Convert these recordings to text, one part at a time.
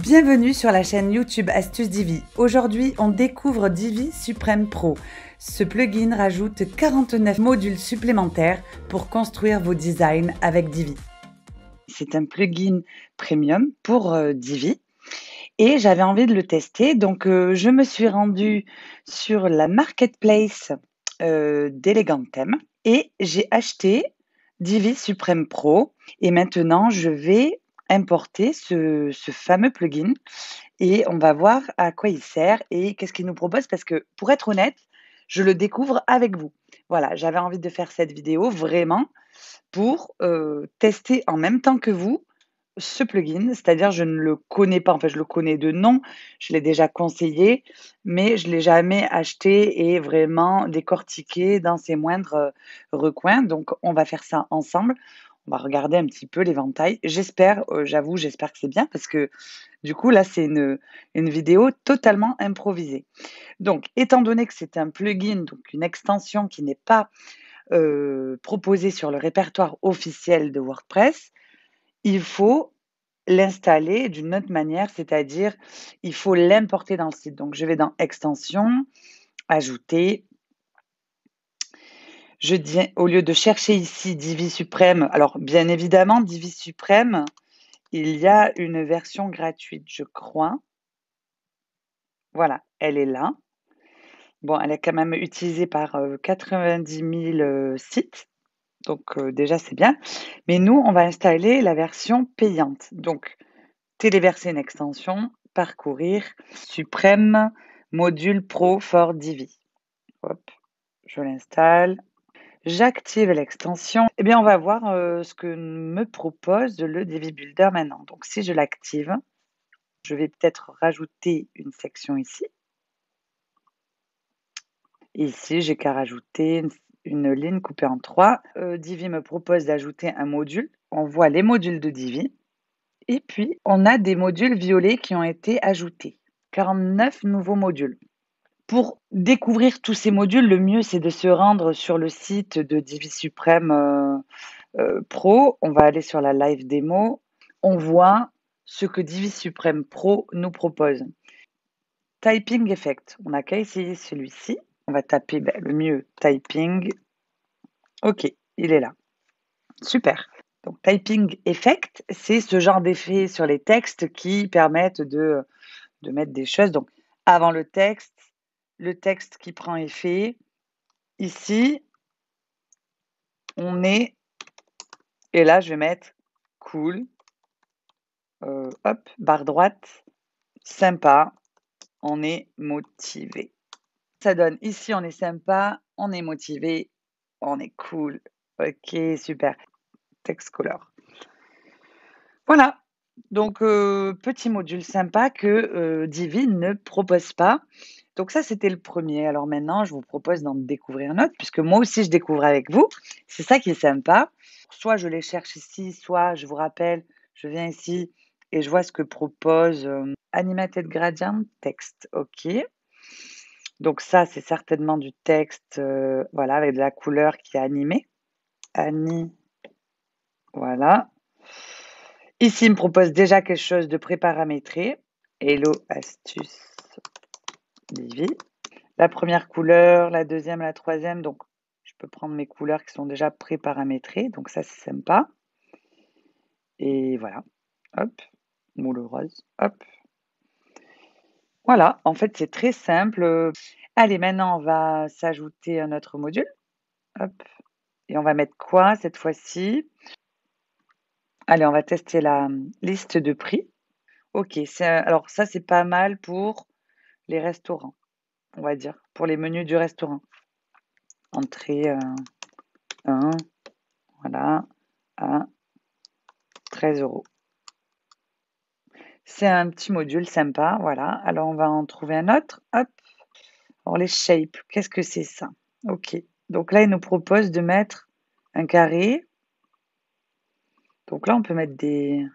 Bienvenue sur la chaîne YouTube Astuces Divi. Aujourd'hui, on découvre Divi Supreme Pro. Ce plugin rajoute 49 modules supplémentaires pour construire vos designs avec Divi. C'est un plugin premium pour Divi et j'avais envie de le tester. Donc, je me suis rendue sur la marketplace d'Elegantem et j'ai acheté Divi Supreme Pro. Et maintenant, je vais importer ce fameux plugin et on va voir à quoi il sert et qu'est-ce qu'il nous propose parce que pour être honnête, je le découvre avec vous. Voilà, j'avais envie de faire cette vidéo vraiment pour tester en même temps que vous ce plugin, c'est-à-dire je ne le connais pas, enfin je le connais de nom, je l'ai déjà conseillé, mais je ne l'ai jamais acheté et vraiment décortiqué dans ses moindres recoins. Donc on va faire ça ensemble. On va regarder un petit peu l'éventail. J'espère, j'avoue, j'espère que c'est bien parce que du coup là c'est une vidéo totalement improvisée. Donc étant donné que c'est un plugin, donc une extension qui n'est pas proposée sur le répertoire officiel de WordPress, il faut l'installer d'une autre manière, c'est-à-dire il faut l'importer dans le site. Donc je vais dans Extensions, Ajouter. Je dis, au lieu de chercher ici Divi Supreme, alors bien évidemment Divi Supreme, il y a une version gratuite, je crois. Voilà, elle est là. Bon, elle est quand même utilisée par 90 000 sites. Donc déjà, c'est bien. Mais nous, on va installer la version payante. Donc, téléverser une extension, parcourir, Supreme, module Pro for Divi. Hop, je l'installe. J'active l'extension. Eh bien, on va voir ce que me propose le Divi Builder maintenant. Donc, si je l'active, je vais peut-être rajouter une section ici. Ici, j'ai qu'à rajouter une ligne coupée en 3. Divi me propose d'ajouter un module. On voit les modules de Divi. Et puis, on a des modules violets qui ont été ajoutés. 49 nouveaux modules. Pour découvrir tous ces modules, le mieux, c'est de se rendre sur le site de Divi Supreme Pro. On va aller sur la live démo. On voit ce que Divi Supreme Pro nous propose. Typing Effect. On n'a qu'à essayer celui-ci. On va taper le mieux, Typing. OK, il est là. Super. Donc, Typing Effect, c'est ce genre d'effet sur les textes qui permettent de mettre des choses. Donc, avant le texte qui prend effet. Ici, on est, et là, je vais mettre cool. Hop, barre droite, sympa, on est motivé. Ça donne ici, on est sympa, on est motivé, on est cool. OK, super. Text color. Voilà. Donc, petit module sympa que Divi ne propose pas. Donc ça, c'était le premier. Alors maintenant, je vous propose d'en découvrir un autre, puisque moi aussi, je découvre avec vous. C'est ça qui est sympa. Soit je les cherche ici, soit je vous rappelle, je viens ici et je vois ce que propose Animated Gradient Text. OK. Donc ça, c'est certainement du texte, voilà, avec de la couleur qui est animée. Voilà. Ici, il me propose déjà quelque chose de préparamétré. Hello Astuce Divi. La première couleur, la deuxième, la troisième. Donc, je peux prendre mes couleurs qui sont déjà préparamétrées. Donc, ça, c'est sympa. Et voilà. Hop. Moule rose. Hop. Voilà. En fait, c'est très simple. Allez, maintenant, on va s'ajouter un autre module. Hop. Et on va mettre quoi cette fois-ci? Allez, on va tester la liste de prix. OK. Alors, ça, c'est pas mal pour les restaurants, on va dire, pour les menus du restaurant. Entrée 1, voilà, à 13 €. C'est un petit module sympa, voilà. Alors, on va en trouver un autre. Hop. Alors, les shapes, qu'est-ce que c'est ça? OK. Donc là, il nous propose de mettre un carré. Donc là, on peut mettre des...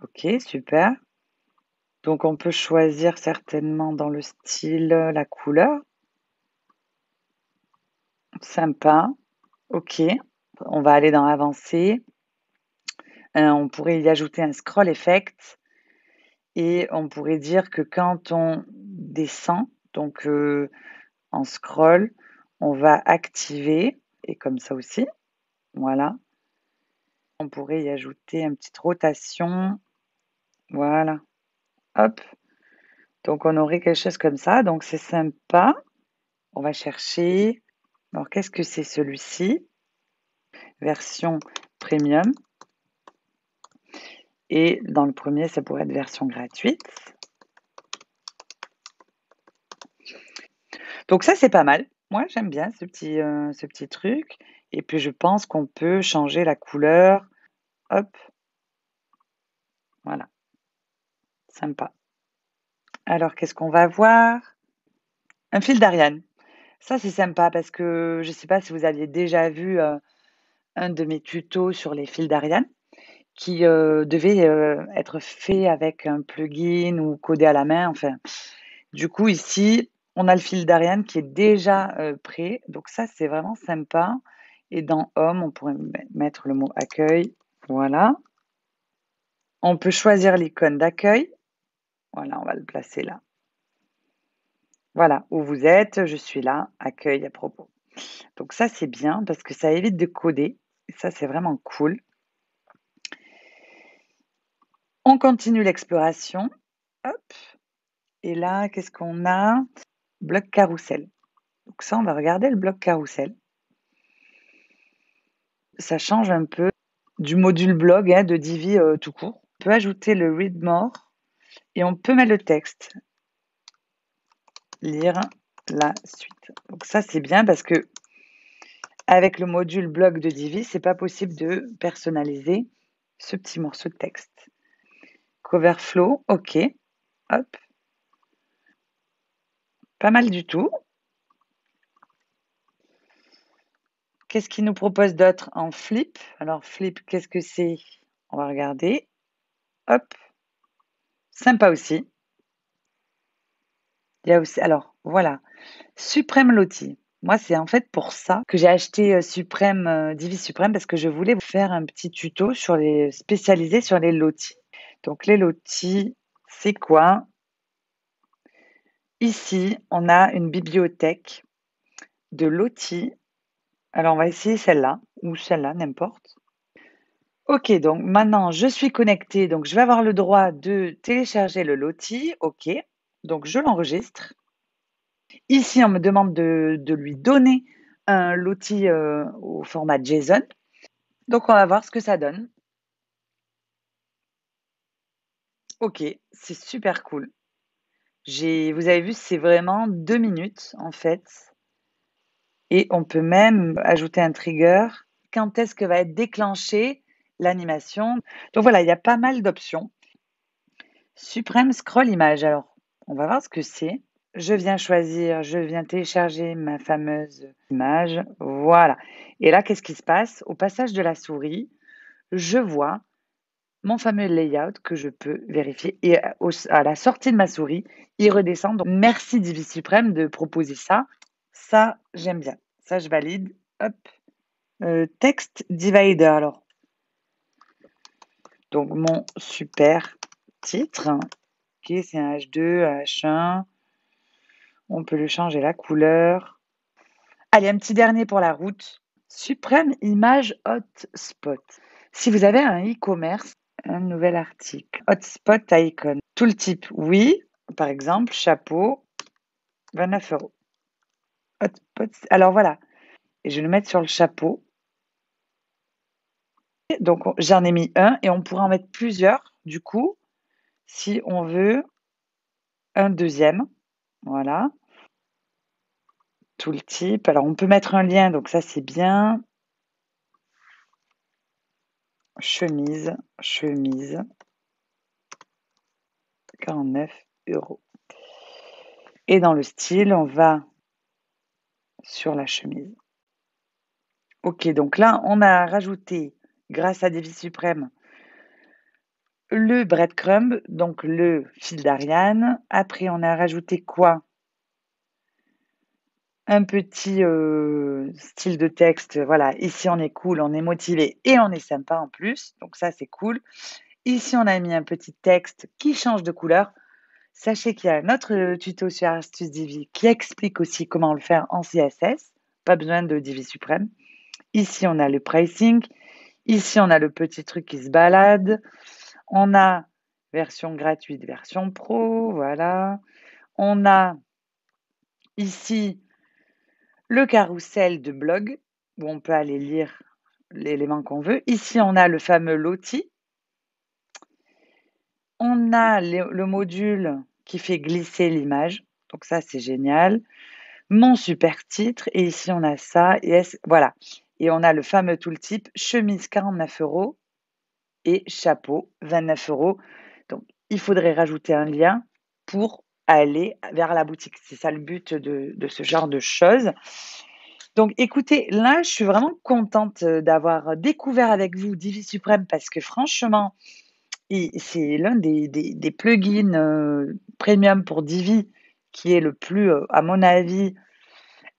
OK, super. Donc, on peut choisir certainement dans le style, la couleur. Sympa. OK. On va aller dans Avancer. On pourrait y ajouter un scroll effect. Et on pourrait dire que quand on descend, donc en scroll, on va activer et comme ça aussi, voilà. On pourrait y ajouter une petite rotation, voilà, hop. Donc on aurait quelque chose comme ça, donc c'est sympa. On va chercher. Alors qu'est-ce que c'est celui-ci? Version premium. Et dans le premier, ça pourrait être version gratuite. Donc ça, c'est pas mal. Moi, j'aime bien ce petit truc. Et puis je pense qu'on peut changer la couleur. Hop, voilà, sympa. Alors qu'est-ce qu'on va voir? Un fil d'Ariane. Ça, c'est sympa parce que je ne sais pas si vous aviez déjà vu, un de mes tutos sur les fils d'Ariane qui, devait, être fait avec un plugin ou codé à la main, enfin. Du coup, ici, on a le fil d'Ariane qui est déjà, prêt, donc ça, c'est vraiment sympa et dans Home, on pourrait mettre le mot accueil, voilà. On peut choisir l'icône d'accueil, voilà, on va le placer là. Voilà, où vous êtes, je suis là, accueil à propos. Donc ça, c'est bien parce que ça évite de coder et ça, c'est vraiment cool. On continue l'exploration, hop et là, qu'est-ce qu'on a? Bloc carrousel. Donc ça, on va regarder le bloc carrousel. Ça change un peu du module blog, hein, de Divi, tout court. On peut ajouter le read more et on peut mettre le texte. Lire la suite. Donc ça, c'est bien parce que avec le module blog de Divi, c'est pas possible de personnaliser ce petit morceau de texte. Cover flow, OK. Hop. Pas mal du tout. Qu'est-ce qu'il nous propose d'autre en flip? Alors flip, qu'est-ce que c'est? On va regarder. Hop. Sympa aussi. Il y a aussi alors voilà, Suprême Loti. Moi, c'est en fait pour ça que j'ai acheté, Suprême, Divi Suprême parce que je voulais vous faire un petit tuto sur les spécialisé sur les lotis. Donc les lotis, c'est quoi? Ici, on a une bibliothèque de lotis. Alors on va essayer celle-là ou celle-là, n'importe. OK, donc maintenant je suis connectée, donc je vais avoir le droit de télécharger le loti. OK, donc je l'enregistre. Ici, on me demande de lui donner un loti, au format JSON. Donc on va voir ce que ça donne. OK, c'est super cool. Vous avez vu, c'est vraiment 2 minutes en fait et on peut même ajouter un trigger. Quand est-ce que va être déclenchée l'animation? Donc voilà, il y a pas mal d'options. Suprême scroll image, alors on va voir ce que c'est. Je viens télécharger ma fameuse image, voilà et là, qu'est-ce qui se passe? Au passage de la souris, je vois mon fameux layout que je peux vérifier et à la sortie de ma souris, il redescend. Donc merci Divi Suprême de proposer ça. Ça, j'aime bien. Ça, je valide. Hop. Text divider alors. Donc mon super titre. OK, c'est un H2, un H1. On peut lui changer la couleur. Allez, un petit dernier pour la route. Suprême image hotspot. Si vous avez un e-commerce, un nouvel article. Hotspot icon. Tout le type, oui. Par exemple, chapeau, 29 €. Hotspot, alors voilà. Et je vais le mettre sur le chapeau. Donc, j'en ai mis un et on pourra en mettre plusieurs, du coup, si on veut un deuxième. Voilà. Tout le type. Alors, on peut mettre un lien, donc ça, c'est bien. Chemise, 49 €. Et dans le style, on va sur la chemise. OK, donc là, on a rajouté, grâce à Divi Suprême, le breadcrumb, donc le fil d'Ariane. Après, on a rajouté quoi? Un petit, style de texte, voilà. Ici, on est cool, on est motivé et on est sympa en plus, donc ça, c'est cool. Ici, on a mis un petit texte qui change de couleur. Sachez qu'il y a un autre tuto sur Astuce Divi qui explique aussi comment le faire en CSS. Pas besoin de Divi Suprême. Ici, on a le pricing. Ici, on a le petit truc qui se balade. On a version gratuite, version pro, voilà. On a ici le carrousel de blog où on peut aller lire l'élément qu'on veut. Ici, on a le fameux loti. On a le module qui fait glisser l'image. Donc ça, c'est génial. Mon super titre. Et ici, on a ça. Et voilà. Et on a le fameux tooltip chemise 49 € et chapeau 29 €. Donc, il faudrait rajouter un lien pour aller vers la boutique. C'est ça le but de ce genre de choses. Donc, écoutez, là, je suis vraiment contente d'avoir découvert avec vous Divi Suprême parce que franchement, c'est l'un des plugins premium pour Divi qui est le plus, à mon avis,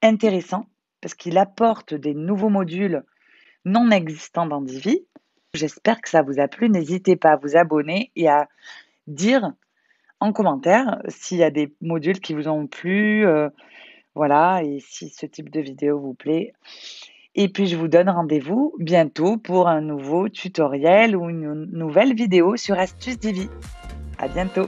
intéressant parce qu'il apporte des nouveaux modules non existants dans Divi. J'espère que ça vous a plu. N'hésitez pas à vous abonner et à dire en commentaire s'il y a des modules qui vous ont plu, voilà, et si ce type de vidéo vous plaît. Et puis, je vous donne rendez-vous bientôt pour un nouveau tutoriel ou une nouvelle vidéo sur Astuce Divi. À bientôt!